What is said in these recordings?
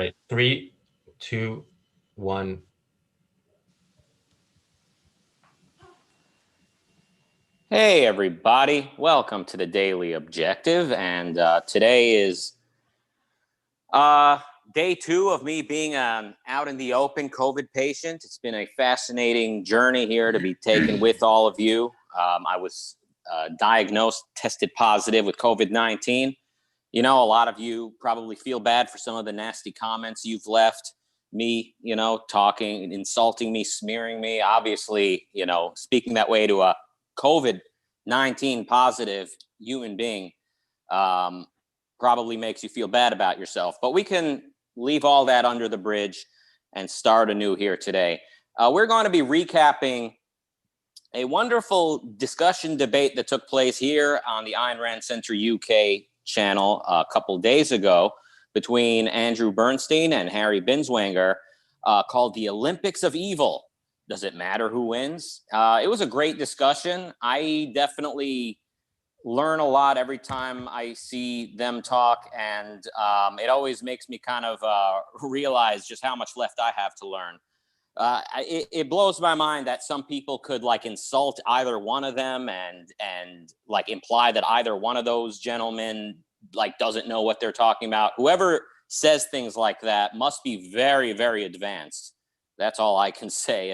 right, 3, 2, 1. Hey, everybody. Welcome to the Daily Objective. And today is day 2 of me being out in the open COVID patient. It's been a fascinating journey here to be taken with all of you. I was diagnosed, tested positive with COVID-19. You know, a lot of you probably feel bad for some of the nasty comments you've left me, talking, insulting me, smearing me. Obviously, speaking that way to a COVID-19 positive human being probably makes you feel bad about yourself. But we can leave all that under the bridge and start anew here today. We're going to be recapping a wonderful discussion debate that took place here on the Ayn Rand Center UK channel a couple days ago between Andrew Bernstein and Harry Binswanger called The Olympics of Evil. Does it matter who wins? It was a great discussion. I definitely learn a lot every time I see them talk, and it always makes me kind of realize just how much left I have to learn. It blows my mind that some people could insult either one of them and imply that either one of those gentlemen doesn't know what they're talking about. Whoever says things like that must be very, very advanced. That's all I can say.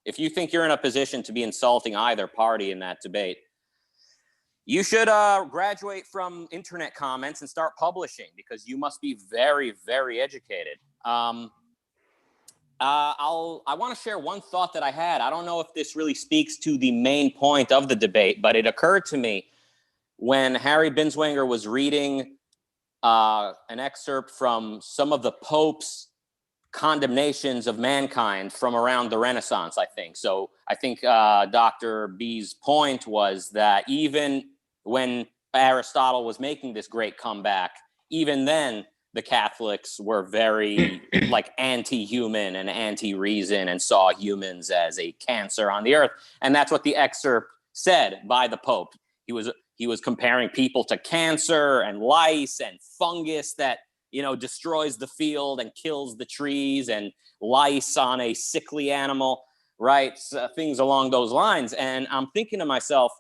If you think you're in a position to be insulting either party in that debate, you should graduate from internet comments and start publishing, because you must be very, very educated. I want to share one thought that I had. I don't know if this really speaks to the main point of the debate, but it occurred to me when Harry Binswanger was reading an excerpt from some of the Pope's condemnations of mankind from around the Renaissance, I think. So I think Dr. B's point was that even when Aristotle was making this great comeback, even then the Catholics were very anti-human and anti-reason and saw humans as a cancer on the earth. And that's what the excerpt said by the Pope. He was comparing people to cancer and lice and fungus that destroys the field and kills the trees, and lice on a sickly animal, right? So, things along those lines. And I'm thinking to myself,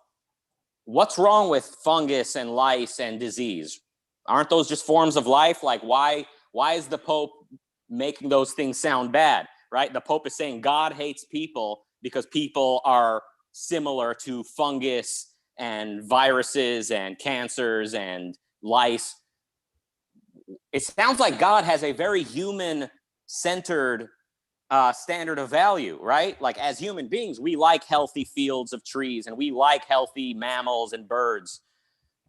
what's wrong with fungus and lice and disease? Aren't those just forms of life? Why is the Pope making those things sound bad, right? The Pope is saying God hates people because people are similar to fungus and viruses and cancers and lice. It sounds like God has a very human-centered standard of value, right? As human beings, we like healthy fields of trees, and we like healthy mammals and birds,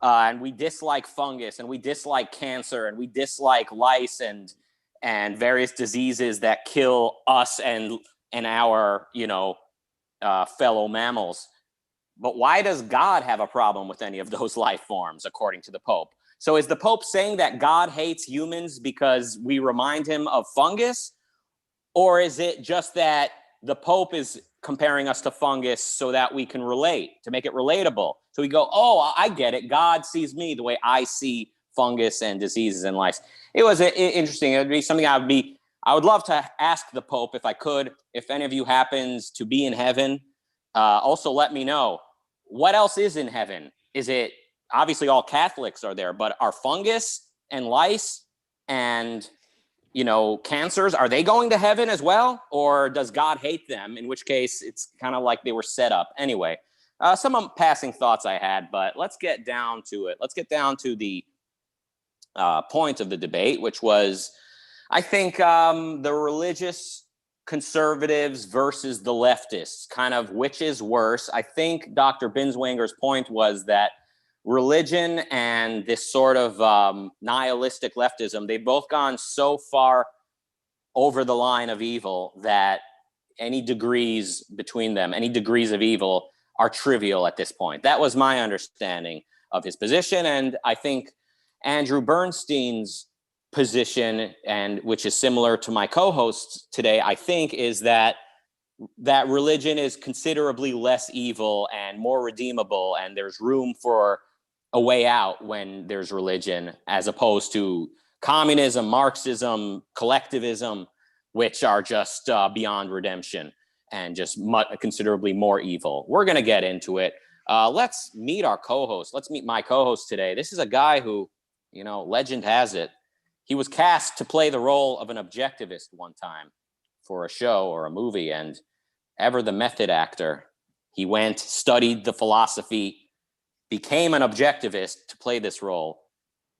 and we dislike fungus, and we dislike cancer, and we dislike lice and various diseases that kill us and our fellow mammals. But why does God have a problem with any of those life forms, according to the Pope? So is the Pope saying that God hates humans because we remind him of fungus? Or is it just that the Pope is comparing us to fungus so that we can relate, to make it relatable? So we go, oh, I get it. God sees me the way I see fungus and diseases and lice. It was interesting. It would be something I would love to ask the Pope if I could. If any of you happens to be in heaven, also let me know. What else is in heaven? Is it, obviously all Catholics are there, but are fungus and lice and cancers, are they going to heaven as well? Or does God hate them? In which case it's kind of like they were set up. Anyway, some passing thoughts I had, but let's get down to it. Let's get down to the point of the debate, which was, I think, the religious conservatives versus the leftists, kind of which is worse. I think Dr. Binswanger's point was that religion and this sort of nihilistic leftism, they've both gone so far over the line of evil that any degrees between them, any degrees of evil, are trivial at this point. That was my understanding of his position. And I think Andrew Bernstein's position, and which is similar to my co-hosts today, I think, is that religion is considerably less evil and more redeemable, and there's room for a way out when there's religion, as opposed to communism, Marxism, collectivism, which are just beyond redemption and just considerably more evil. We're going to get into it. Let's meet our co-host. Let's meet my co-host today. This is a guy who, legend has it, he was cast to play the role of an objectivist one time for a show or a movie, and ever the method actor, he went, studied the philosophy, became an objectivist to play this role,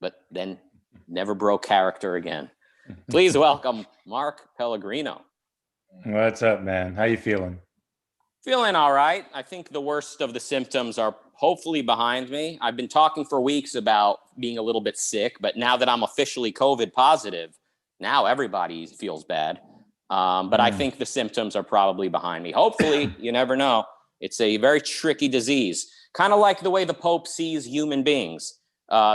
but then never broke character again. Please welcome Mark Pellegrino. What's up, man? How you feeling? Feeling all right. I think the worst of the symptoms are hopefully behind me. I've been talking for weeks about being a little bit sick, but now that I'm officially COVID positive, now everybody feels bad. But I think the symptoms are probably behind me. Hopefully, you never know. It's a very tricky disease, kind of like the way the Pope sees human beings.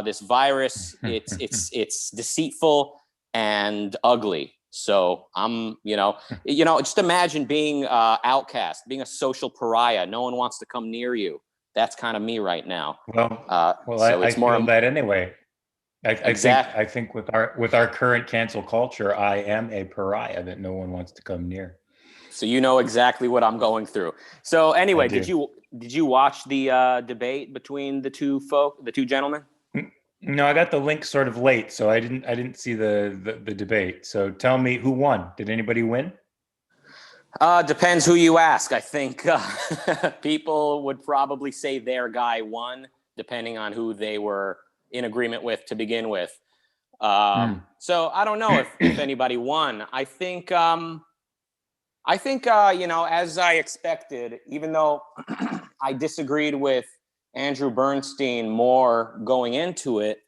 This virus, it's deceitful and ugly. So I'm, just imagine being outcast, being a social pariah. No one wants to come near you. That's kind of me right now. I feel that anyway. Exactly. I think with our current cancel culture, I am a pariah that no one wants to come near. So you know exactly what I'm going through. So anyway, did you watch the debate between the two gentlemen? No, I got the link sort of late, so I didn't see the debate. So tell me, who won? Did anybody win? Depends who you ask. I think people would probably say their guy won, depending on who they were in agreement with to begin with. So I don't know if anybody won. I think as I expected, even though I disagreed with Andrew Bernstein more going into it,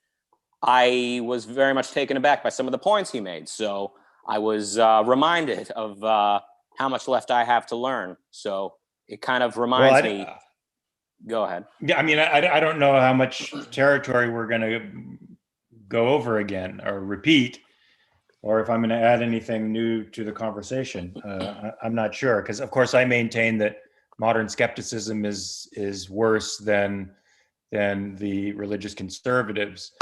I was very much taken aback by some of the points he made. So I was reminded of how much left I have to learn. So it kind of reminds me. Go ahead. Yeah, I mean, I don't know how much territory we're going to go over again or repeat, or if I'm going to add anything new to the conversation. I'm not sure, because of course I maintain that modern skepticism is worse than the religious conservatives,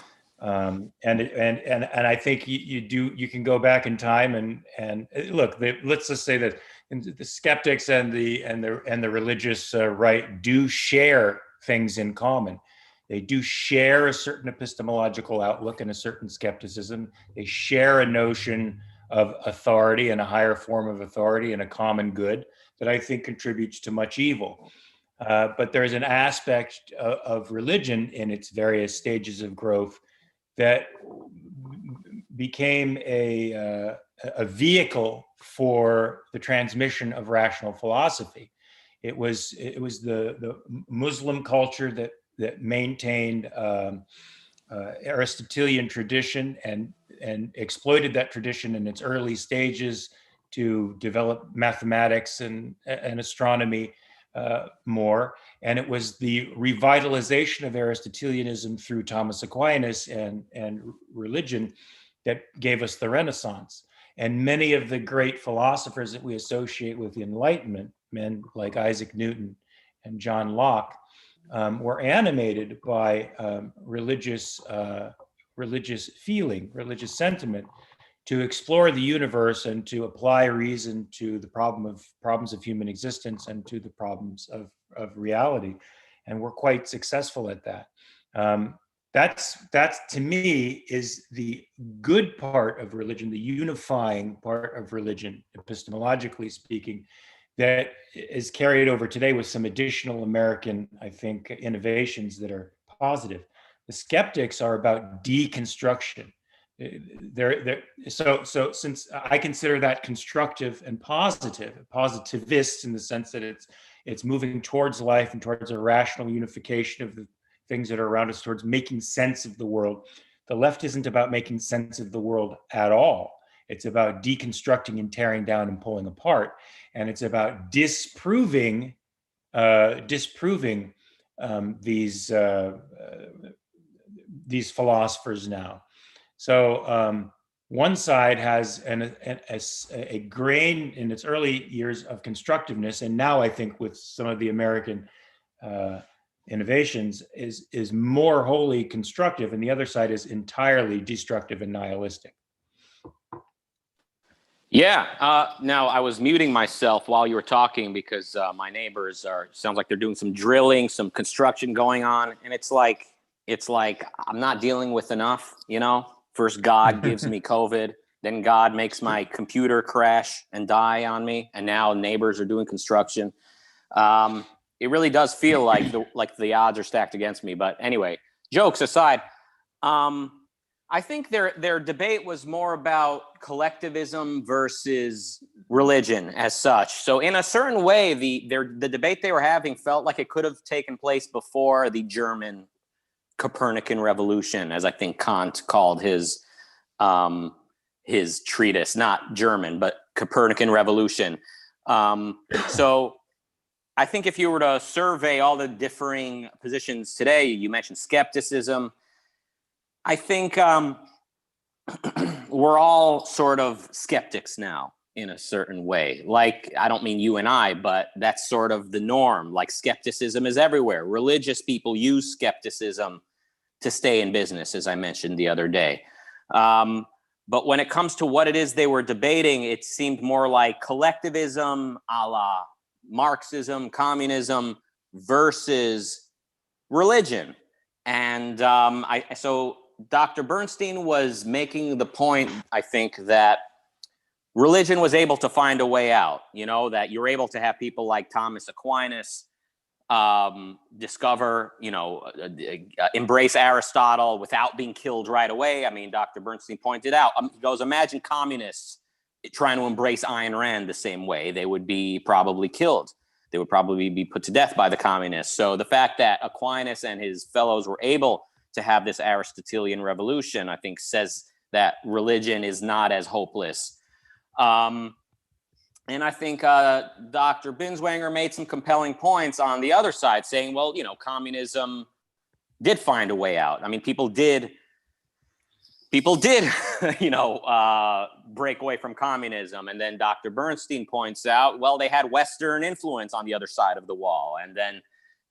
and I think you can go back in time and look. Let's just say that the skeptics and the religious right do share things in common. They do share a certain epistemological outlook and a certain skepticism. They share a notion of authority and a higher form of authority and a common good that I think contributes to much evil. But there's an aspect of religion in its various stages of growth that became a vehicle for the transmission of rational philosophy. It was the Muslim culture that maintained Aristotelian tradition and exploited that tradition in its early stages to develop mathematics and astronomy more. And it was the revitalization of Aristotelianism through Thomas Aquinas and religion that gave us the Renaissance. And many of the great philosophers that we associate with the Enlightenment, men like Isaac Newton and John Locke, were animated by religious feeling, religious sentiment, to explore the universe and to apply reason to the problems of human existence and to the problems of reality. And we're quite successful at that. That's to me is the good part of religion, the unifying part of religion, epistemologically speaking, that is carried over today with some additional American, I think, innovations that are positive. The skeptics are about deconstruction. So since I consider that constructive and positivist in the sense that it's moving towards life and towards a rational unification of the things that are around us, towards making sense of the world. The left isn't about making sense of the world at all. It's about deconstructing and tearing down and pulling apart. And it's about disproving these philosophers now. So one side has a grain in its early years of constructiveness, and now I think with some of the American innovations is more wholly constructive, and the other side is entirely destructive and nihilistic. Yeah. Now I was muting myself while you were talking because my neighbors sounds like they're doing some drilling, some construction going on, and it's like I'm not dealing with enough. You know, first God gives me COVID, then God makes my computer crash and die on me, and now neighbors are doing construction. It really does feel like the odds are stacked against me. But anyway, jokes aside, I think their debate was more about collectivism versus religion as such. So in a certain way, the debate they were having felt like it could have taken place before the German Copernican revolution, as I think Kant called his treatise, not German, but Copernican revolution. So I think if you were to survey all the differing positions today, you mentioned skepticism. I think we're all sort of skeptics now in a certain way. Like, I don't mean you and I, but that's sort of the norm. Like, skepticism is everywhere. Religious people use skepticism to stay in business, as I mentioned the other day. But when it comes to what it is they were debating, it seemed more like collectivism a la Marxism, communism versus religion. And so Dr. Bernstein was making the point, I think, that religion was able to find a way out, you know, that you're able to have people like Thomas Aquinas discover, you know, embrace Aristotle without being killed right away. I mean, Dr. Bernstein pointed out, he goes, imagine communists trying to embrace Ayn Rand the same way. They would be probably killed. They would probably be put to death by the communists. So the fact that Aquinas and his fellows were able to have this Aristotelian revolution, I think, says that religion is not as hopeless. And I think Dr. Binswanger made some compelling points on the other side, saying, well, you know, communism did find a way out. I mean, people did, you know, break away from communism. And then Dr. Bernstein points out, well, they had Western influence on the other side of the wall. And then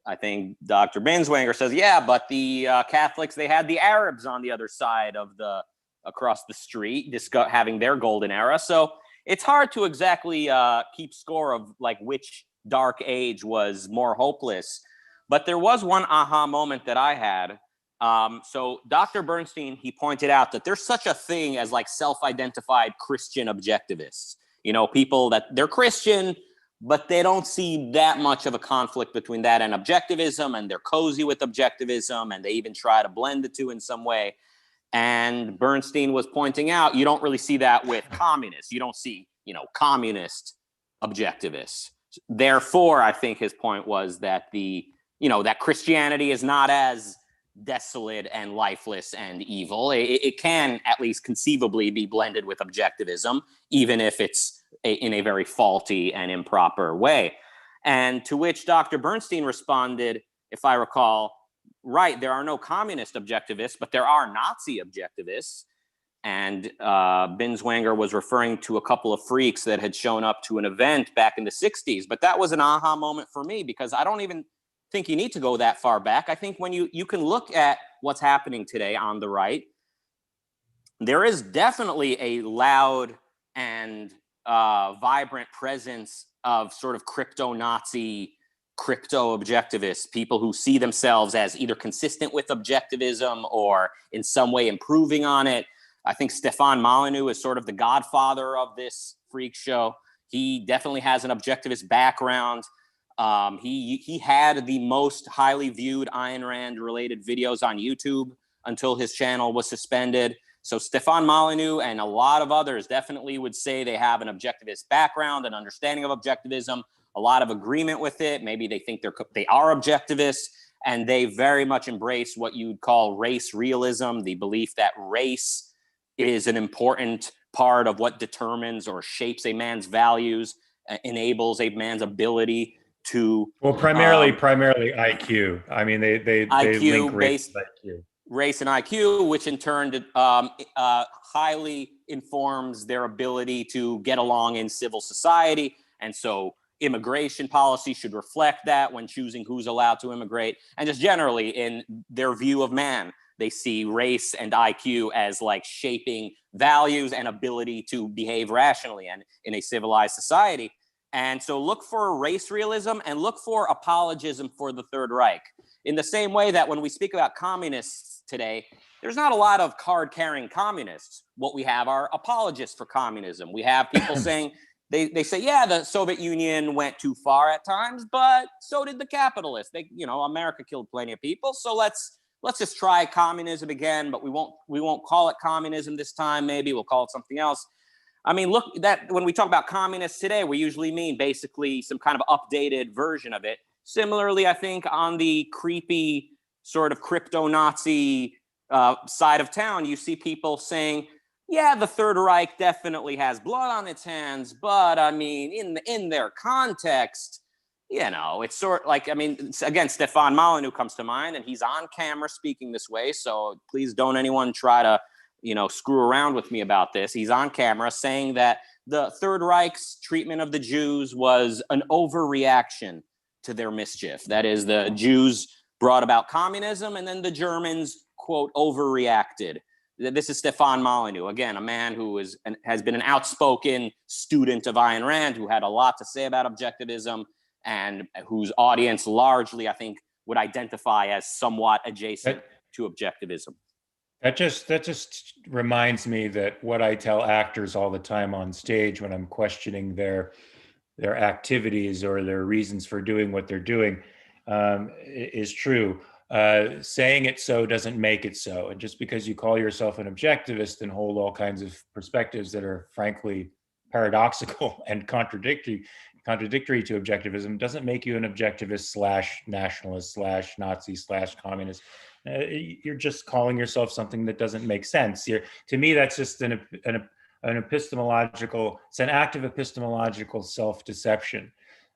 I think Dr. Binswanger says, yeah, but the Catholics, they had the Arabs on the other side of across the street, having their golden era. So it's hard to exactly keep score of like which dark age was more hopeless. But there was one aha moment that I had. So Dr. Bernstein, he pointed out that there's such a thing as like self-identified Christian objectivists. You know, people that they're Christian, but they don't see that much of a conflict between that and objectivism, and they're cozy with objectivism, and they even try to blend the two in some way. And Bernstein was pointing out, you don't really see that with communists. You don't see, you know, communist objectivists. Therefore, I think his point was that that Christianity is not as desolate and lifeless and evil. It can at least conceivably be blended with objectivism, even if it's in a very faulty and improper way. And to which Dr. Bernstein responded, if I recall, right, there are no communist objectivists, but there are Nazi objectivists. And Binswanger was referring to a couple of freaks that had shown up to an event back in the 60s. But that was an aha moment for me, because I don't even think you need to go that far back. I think when you can look at what's happening today on the right, there is definitely a loud and vibrant presence of sort of crypto-Nazi, crypto-objectivists, people who see themselves as either consistent with objectivism or in some way improving on it. I think Stefan Molyneux is sort of the godfather of this freak show. He definitely has an objectivist background. He had the most highly viewed Ayn Rand related videos on YouTube until his channel was suspended. So Stefan Molyneux and a lot of others definitely would say they have an objectivist background, an understanding of objectivism, a lot of agreement with it. Maybe they think they are objectivists, and they very much embrace what you'd call race realism, the belief that race is an important part of what determines or shapes a man's values, enables a man's ability to primarily IQ. I mean, they link race with IQ. Race and IQ, which in turn highly informs their ability to get along in civil society. And so immigration policy should reflect that when choosing who's allowed to immigrate. And just generally in their view of man, they see race and IQ as like shaping values and ability to behave rationally and in a civilized society. And so look for race realism and look for apologism for the Third Reich. In the same way that when we speak about communists today, there's not a lot of card-carrying communists. What we have are apologists for communism. We have people saying, they say, yeah, the Soviet Union went too far at times, but so did the capitalists. America killed plenty of people, so let's just try communism again, but we won't call it communism this time. Maybe we'll call it something else. I mean, look, that when we talk about communists today, we usually mean basically some kind of updated version of it. Similarly, I think on the creepy sort of crypto-Nazi side of town, you see people saying, yeah, the Third Reich definitely has blood on its hands, but I mean, in their context, it's sort of like, again, Stefan Molyneux comes to mind, and he's on camera speaking this way, so please don't anyone try to screw around with me about this. He's on camera saying that the Third Reich's treatment of the Jews was an overreaction to their mischief. That is, the Jews brought about communism, and then the Germans, quote, overreacted. This is Stefan Molyneux, again, a man who has been an outspoken student of Ayn Rand, who had a lot to say about objectivism, and whose audience largely, I think, would identify as somewhat adjacent to objectivism. That just reminds me that what I tell actors all the time on stage when I'm questioning their activities or their reasons for doing what they're doing is true. Saying it so doesn't make it so. And just because you call yourself an objectivist and hold all kinds of perspectives that are frankly paradoxical and contradictory to objectivism doesn't make you an objectivist / nationalist / Nazi / communist. You're just calling yourself something that doesn't make sense. To me, that's just an epistemological, it's an act of epistemological self-deception.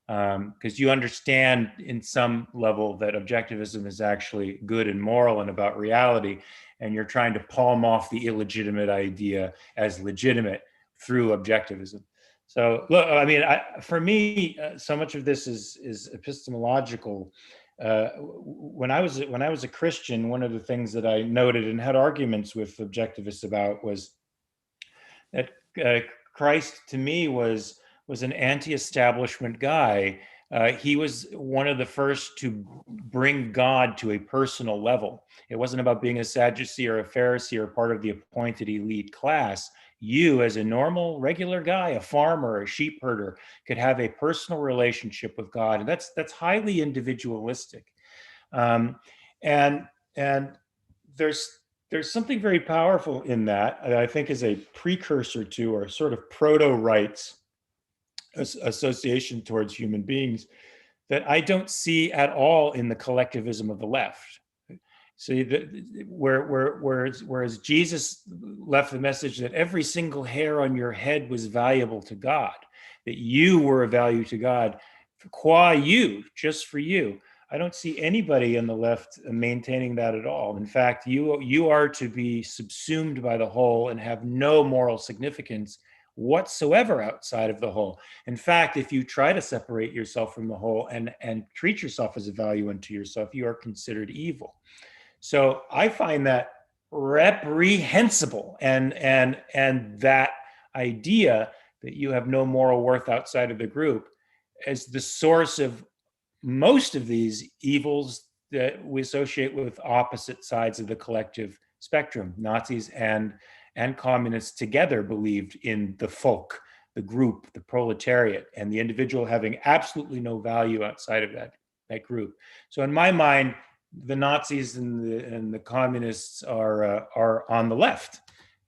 Because you understand in some level that objectivism is actually good and moral and about reality, and you're trying to palm off the illegitimate idea as legitimate through objectivism. So look, for me, so much of this is epistemological. When I was a Christian, one of the things that I noted and had arguments with objectivists about was that Christ, to me, was an anti-establishment guy. He was one of the first to bring God to a personal level. It wasn't about being a Sadducee or a Pharisee or part of the appointed elite class. You, as a normal, regular guy, a farmer, a sheep herder, could have a personal relationship with God, and that's highly individualistic. And there's something very powerful in that I think is a precursor to, or sort of proto-rights association towards human beings that I don't see at all in the collectivism of the left. So whereas Jesus left the message that every single hair on your head was valuable to God, that you were of value to God, qua you, just for you. I don't see anybody on the left maintaining that at all. In fact, you are to be subsumed by the whole and have no moral significance whatsoever outside of the whole. In fact, if you try to separate yourself from the whole and treat yourself as a value unto yourself, you are considered evil. So I find that reprehensible, and that idea that you have no moral worth outside of the group as the source of most of these evils that we associate with opposite sides of the collective spectrum. Nazis and communists together believed in the folk, the group, the proletariat, and the individual having absolutely no value outside of that group. So in my mind, the Nazis and the communists are on the left,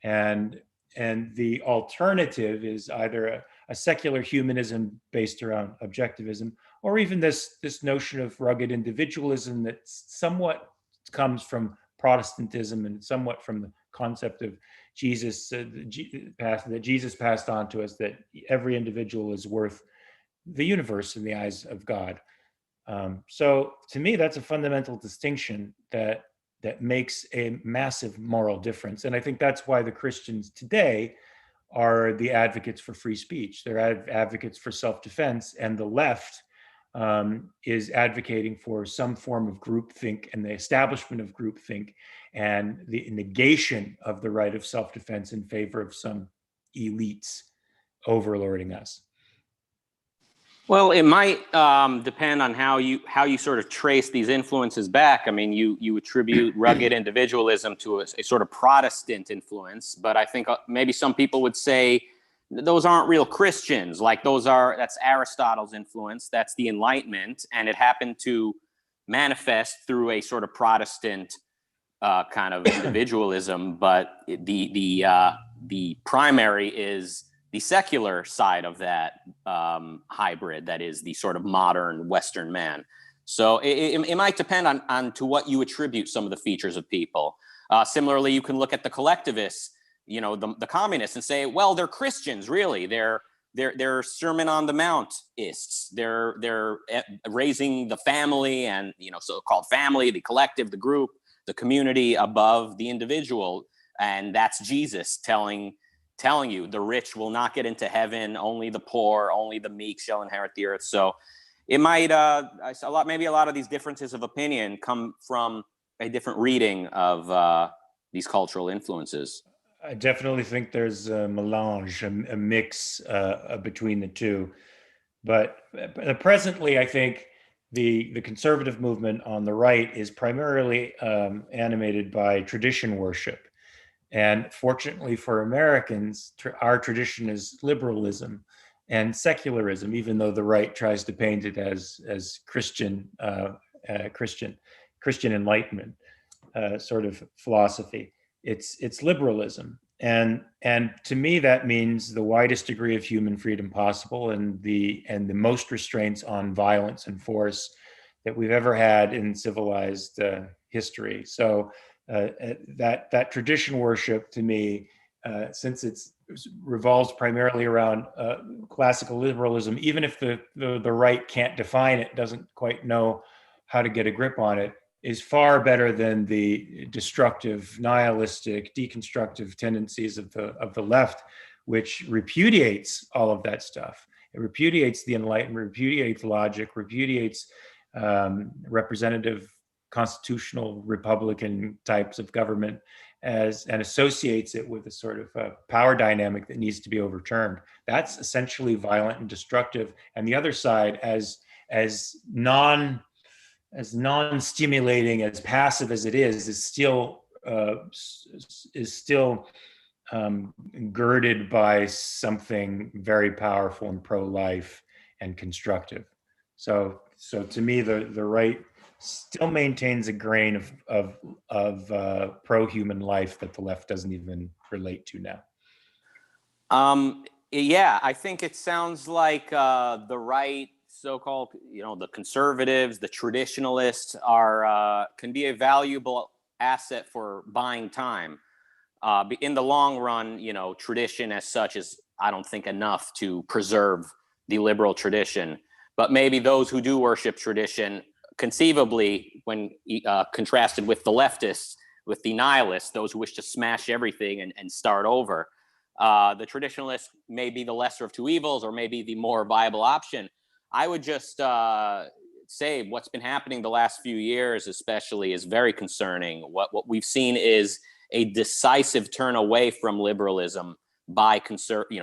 and the alternative is either a secular humanism based around objectivism, or even this notion of rugged individualism that somewhat comes from Protestantism and somewhat from the concept of Jesus, that Jesus passed on to us, that every individual is worth the universe in the eyes of God. So to me, that's a fundamental distinction that makes a massive moral difference. And I think that's why the Christians today are the advocates for free speech. They're advocates for self-defense, and the left is advocating for some form of groupthink and the establishment of groupthink and the negation of the right of self-defense in favor of some elites overlording us. Well, it might depend on how you sort of trace these influences back. I mean, you attribute rugged individualism to a sort of Protestant influence, but I think maybe some people would say those aren't real Christians. Like that's Aristotle's influence, that's the Enlightenment, and it happened to manifest through a sort of Protestant kind of individualism. But the primary is the secular side of that hybrid, that is the sort of modern Western man. So it might depend on to what you attribute some of the features of people. Similarly, you can look at the collectivists, the communists, and say, well, they're Christians, really. They're Sermon on the Mountists. They're raising the family and so-called family, the collective, the group, the community above the individual, and that's Jesus telling you the rich will not get into heaven, only the poor, only the meek shall inherit the earth. So it might maybe a lot of these differences of opinion come from a different reading of these cultural influences. I definitely think there's a melange, a mix between the two. But presently, I think the conservative movement on the right is primarily animated by tradition worship. And fortunately for Americans, our tradition is liberalism and secularism, even though the right tries to paint it as Christian Enlightenment sort of philosophy. It's liberalism, and to me that means the widest degree of human freedom possible, and the most restraints on violence and force that we've ever had in civilized history. So. That tradition worship, to me, since it revolves primarily around classical liberalism, even if the right can't define it, doesn't quite know how to get a grip on it, is far better than the destructive, nihilistic, deconstructive tendencies of the left, which repudiates all of that stuff. It repudiates the Enlightenment, repudiates logic, repudiates representative constitutional Republican types of government and associates it with a sort of power dynamic that needs to be overturned. That's essentially violent and destructive. And the other side, as non-stimulating, as passive as it is still girded by something very powerful and pro-life and constructive. So to me, the right still maintains a grain of pro-human life that the left doesn't even relate to now. Yeah, I think it sounds like the right, so-called, the conservatives, the traditionalists can be a valuable asset for buying time. In the long run, tradition as such is, I don't think, enough to preserve the liberal tradition. But maybe those who do worship tradition, conceivably, when contrasted with the leftists, with the nihilists, those who wish to smash everything and start over, the traditionalists may be the lesser of two evils, or maybe the more viable option. I would just say what's been happening the last few years, especially, is very concerning. What we've seen is a decisive turn away from liberalism by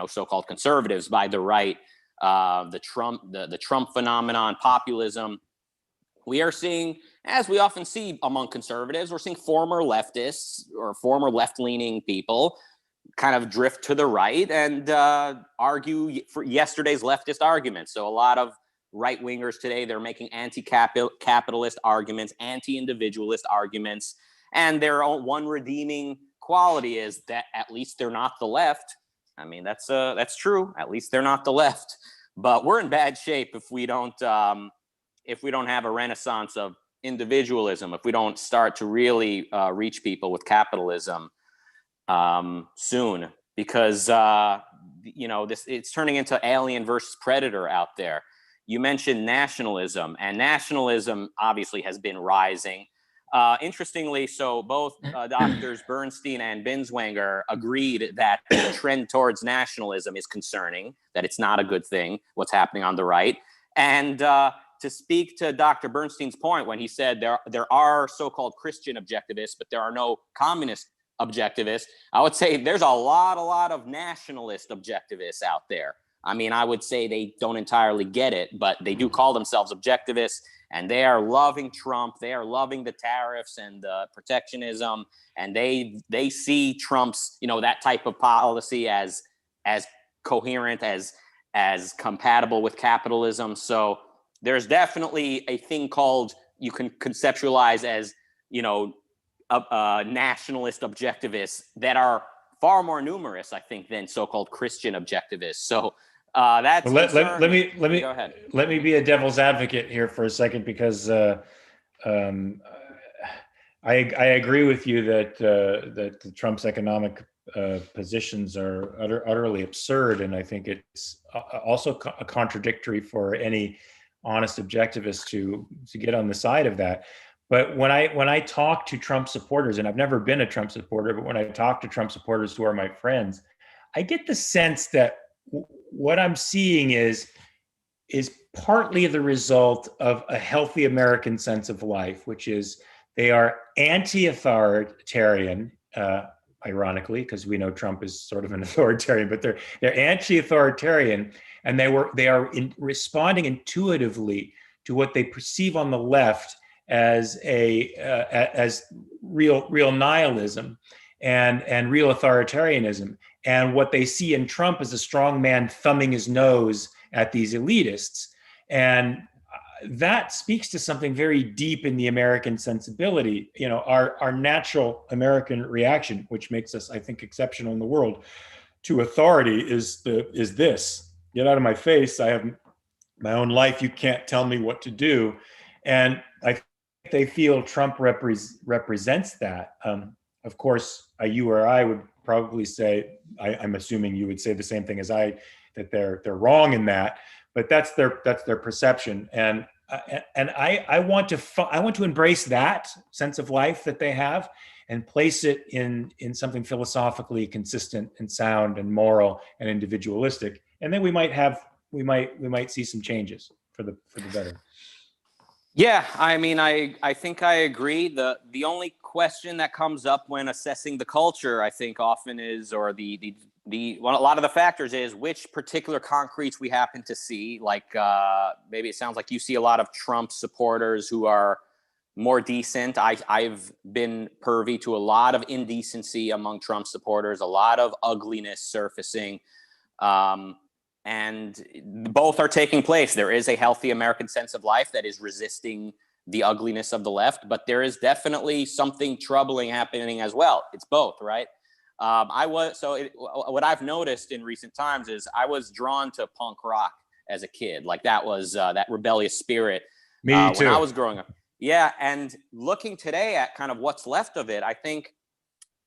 so-called conservatives, by the right, the Trump phenomenon, populism. We are seeing, as we often see among conservatives, we're seeing former leftists or former left-leaning people kind of drift to the right and argue for yesterday's leftist arguments. So a lot of right-wingers today, they're making anti-capitalist arguments, anti-individualist arguments, and their one redeeming quality is that at least they're not the left. I mean, that's true. At least they're not the left. But we're in bad shape if we don't have a renaissance of individualism, if we don't start to really reach people with capitalism soon, because it's turning into alien versus predator out there. You mentioned nationalism, and nationalism obviously has been rising. Interestingly, so both doctors Bernstein and Binswanger agreed that the trend towards nationalism is concerning, that it's not a good thing, what's happening on the right. And to speak to Dr. Bernstein's point when he said there are so-called Christian objectivists, but there are no communist objectivists, I would say there's a lot of nationalist objectivists out there. I mean, I would say they don't entirely get it, but they do call themselves objectivists, and they are loving Trump. They are loving the tariffs and the protectionism, and they see Trump's, that type of policy as coherent, as compatible with capitalism. So there's definitely a thing called, you can conceptualize as, nationalist objectivists that are far more numerous, I think, than so-called Christian objectivists. So that's let me go ahead. Let me be a devil's advocate here for a second, because I agree with you that Trump's economic positions are utterly absurd, and I think it's also contradictory for any honest objectivist to get on the side of that. But when I talk to Trump supporters, and I've never been a Trump supporter, but when I talk to Trump supporters who are my friends, I get the sense that what I'm seeing is partly the result of a healthy American sense of life, which is they are anti-authoritarian, ironically, because we know Trump is sort of an authoritarian, but they're anti-authoritarian, and they are responding intuitively to what they perceive on the left as as real nihilism and real authoritarianism. And what they see in Trump is a strong man thumbing his nose at these elitists. And that speaks to something very deep in the American sensibility. Our natural American reaction, which makes us, I think, exceptional in the world, to authority is this: get out of my face. I have my own life. You can't tell me what to do. And I think they feel Trump represents that. Of course, you or I would probably say, I'm assuming you would say the same thing as I, that they're wrong in that, but that's their perception. And I want to embrace that sense of life that they have and place it in something philosophically consistent and sound and moral and individualistic. And then we might see some changes for the better. Yeah, I mean, I think I agree. The only question that comes up when assessing the culture, I think, often is, or a lot of the factors is, which particular concretes we happen to see. Like maybe it sounds like you see a lot of Trump supporters who are more decent. I've been privy to a lot of indecency among Trump supporters, a lot of ugliness surfacing. And both are taking place. There is a healthy American sense of life that is resisting the ugliness of the left, but there is definitely something troubling happening as well. It's both, right? What I've noticed in recent times is I was drawn to punk rock as a kid. Like that was that rebellious spirit. Me too. When I was growing up. Yeah, and looking today at kind of what's left of it, I think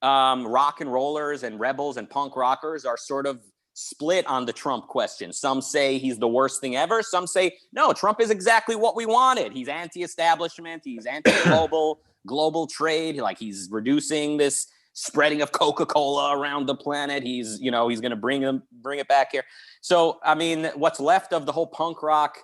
rock and rollers and rebels and punk rockers are sort of split on the Trump question. Some say he's the worst thing ever. Some say, no, Trump is exactly what we wanted. He's anti-establishment. He's anti-global trade. Like he's reducing this spreading of Coca-Cola around the planet. He's going to bring it back here. So, I mean, what's left of the whole punk rock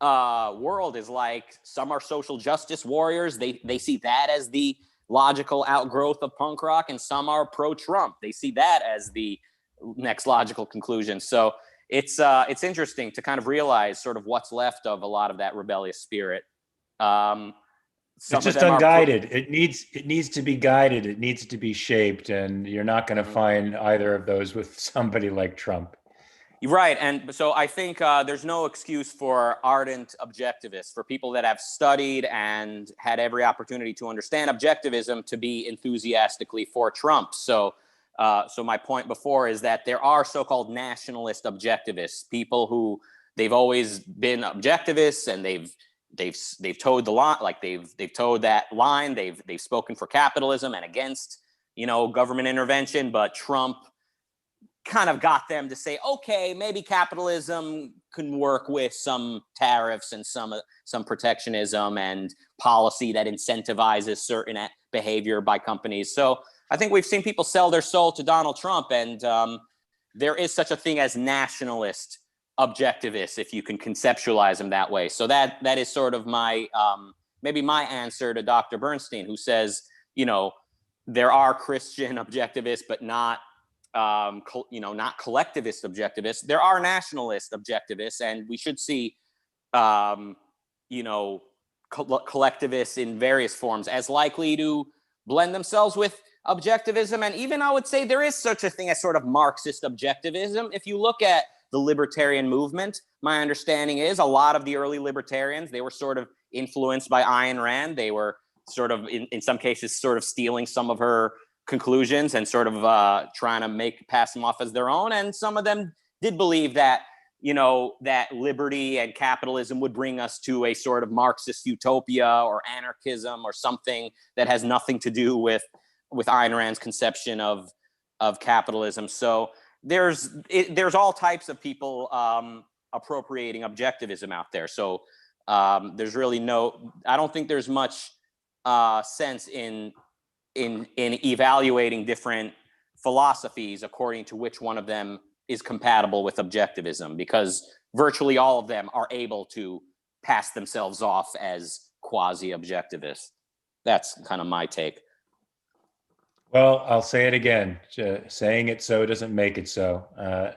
world is like, some are social justice warriors. They see that as the logical outgrowth of punk rock, and some are pro-Trump. They see that as the next logical conclusion. So it's interesting to kind of realize sort of what's left of a lot of that rebellious spirit. It's just unguided. It needs to be guided. It needs to be shaped, and you're not going to find either of those with somebody like Trump. Right, and so I think there's no excuse for ardent objectivists, for people that have studied and had every opportunity to understand objectivism, to be enthusiastically for Trump. So my point before is that there are so-called nationalist objectivists, people who they've always been objectivists, and they've towed the line, like they've towed that line. They've spoken for capitalism and against government intervention, but Trump kind of got them to say, okay, maybe capitalism can work with some tariffs and some protectionism and policy that incentivizes certain behavior by companies. So I think we've seen people sell their soul to Donald Trump, and there is such a thing as nationalist objectivists, if you can conceptualize them that way. So that is sort of my maybe my answer to Dr. Bernstein, who says, there are Christian objectivists, but not not collectivist objectivists. There are nationalist objectivists, and we should see collectivists in various forms as likely to blend themselves with objectivism. And even I would say there is such a thing as sort of Marxist objectivism. If you look at the libertarian movement, my understanding is a lot of the early libertarians, they were sort of influenced by Ayn Rand. They were sort of, in some cases, sort of stealing some of her conclusions and sort of trying to pass them off as their own. And some of them did believe that, that liberty and capitalism would bring us to a sort of Marxist utopia or anarchism or something that has nothing to do with Ayn Rand's conception of capitalism. So there's all types of people appropriating objectivism out there. So there's really I don't think there's much sense in evaluating different philosophies according to which one of them is compatible with objectivism, because virtually all of them are able to pass themselves off as quasi-objectivists. That's kind of my take. Well, I'll say it again. Saying it so doesn't make it so.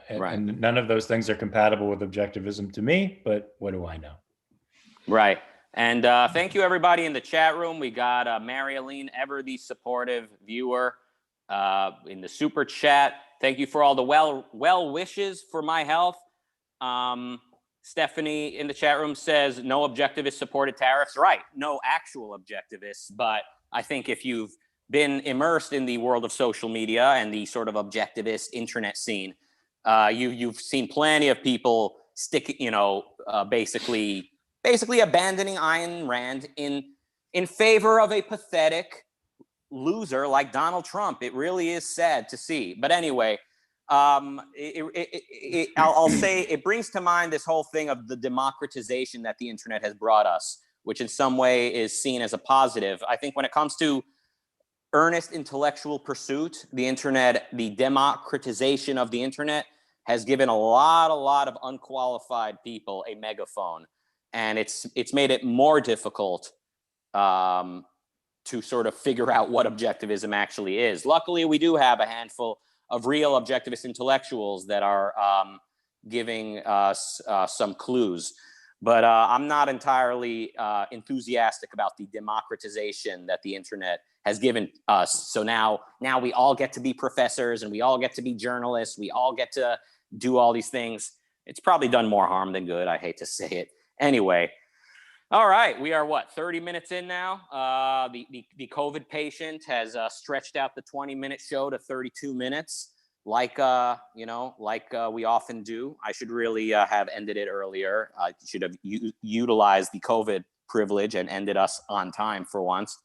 Right. And none of those things are compatible with objectivism to me, but what do I know? Right. And thank you, everybody in the chat room. We got Mary Aline, ever the supportive viewer, in the super chat. Thank you for all the well wishes for my health. Stephanie in the chat room says no objectivists supported tariffs. Right. No actual objectivists. But I think if you've been immersed in the world of social media and the sort of objectivist internet scene, you've seen plenty of people basically abandoning Ayn Rand in favor of a pathetic loser like Donald Trump. It really is sad to see. But anyway, I'll say it brings to mind this whole thing of the democratization that the internet has brought us, which in some way is seen as a positive. I think when it comes to earnest intellectual pursuit, the democratization of the internet has given a lot of unqualified people a megaphone. And it's made it more difficult to sort of figure out what objectivism actually is. Luckily, we do have a handful of real objectivist intellectuals that are giving us some clues. But I'm not entirely enthusiastic about the democratization that the internet has given us. So now we all get to be professors and we all get to be journalists. We all get to do all these things. It's probably done more harm than good. I hate to say it. Anyway, all right, we are 30 minutes in now. The COVID patient has stretched out the 20-minute show to 32 minutes, like we often do. I should really have ended it earlier. I should have utilized the COVID privilege and ended us on time for once.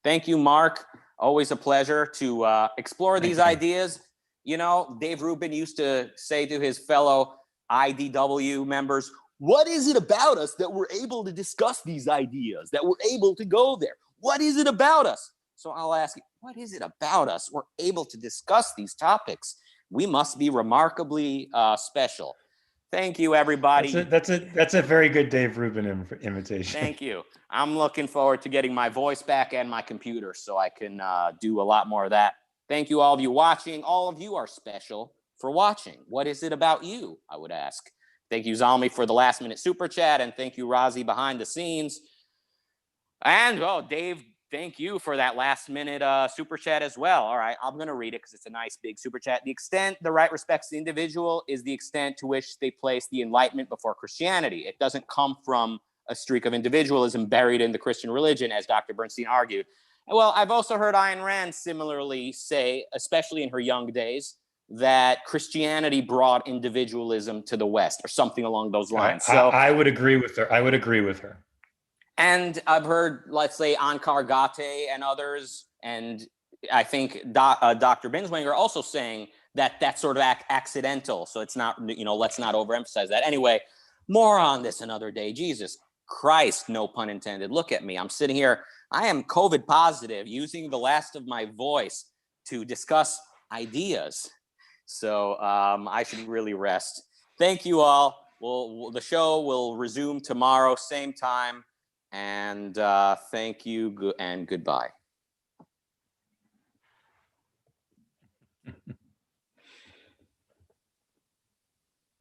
Thank you, Mark. Always a pleasure to explore these ideas. Dave Rubin used to say to his fellow IDW members, what is it about us that we're able to discuss these ideas, that we're able to go there? What is it about us? So I'll ask you, what is it about us we're able to discuss these topics? We must be remarkably special. Thank you, everybody. That's a very good Dave Rubin invitation. Thank you. I'm looking forward to getting my voice back and my computer so I can do a lot more of that. Thank you, all of you watching. All of you are special for watching. What is it about you, I would ask. Thank you, Zalmi, for the last-minute super chat, and thank you, Razi, behind the scenes. And, Dave, thank you for that last-minute super chat as well. All right, I'm going to read it because it's a nice big super chat. The extent the right respects the individual is the extent to which they place the Enlightenment before Christianity. It doesn't come from a streak of individualism buried in the Christian religion, as Dr. Bernstein argued. Well, I've also heard Ayn Rand similarly say, especially in her young days, that Christianity brought individualism to the West, or something along those lines. I would agree with her. And I've heard, let's say, Ankar Gate and others, and I think Dr. Binswanger also saying that that's sort of accidental. So it's not, let's not overemphasize that. Anyway, More on this another day. Jesus Christ, no pun intended. Look at me. I'm sitting here. I am COVID positive, using the last of my voice to discuss ideas. So I should really rest. Thank you all. The show will resume tomorrow, same time. And thank you and goodbye.